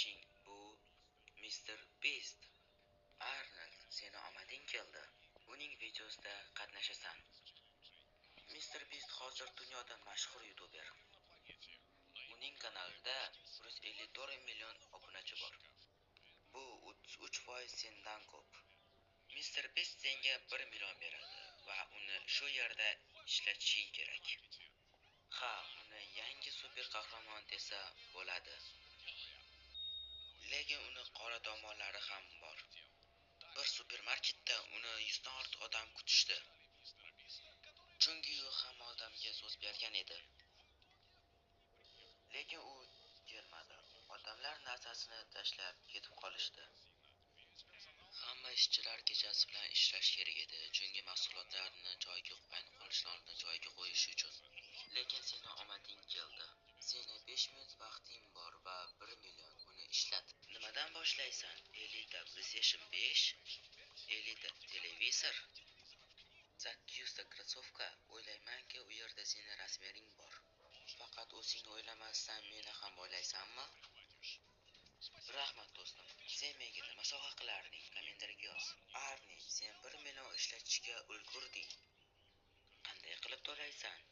ishing bu Mr. Beast. Arnold, seni omading keldi. Uning videosida qatnashasan. Mr. Beast hozir dunyoda mashhur youtuber. Uning kanalida 154 million obunachi bor. Bu 3% sendan ko'p. Mr. Beast senga 1 million beradi va uni shu yerda ishlatishing kerak. Ha, uni yangi super qahramon desa bo'ladi. Lekin uni qora tomonlari ham bor. Bir supermarketda uni 100 dan ortiq odam kutishdi. Chunki u hamma odamga so'z bergan edi. Lekin u kelmadi. Odamlar narsasini tashlab ketib qolishdi. Hamma ishchilar kechasi bilan ishlash kerak edi, chunki mahsulotlarni joyiga aniqlashlarni joyiga qo'yish uchun. Lekin seni omading keldi. Seni 5 minut vaqting bor va 1 million. Uni ishlat. Nimadan boshlaysan? 50 ta PlayStation 5, 50 ta televizor, 800 ta krossovka. O'ylaymanki, u yerda seni rasmering bor. Faqat o'zingni o'ylamasdan meni ham o'ylaysanmi? Rahmat do'stim. Sen menga nima sovg'a qilarding? Kommentariyaga yoz. Arni, sen 1 million ishlatishga ulgurding. Qanday qilib to'laysan?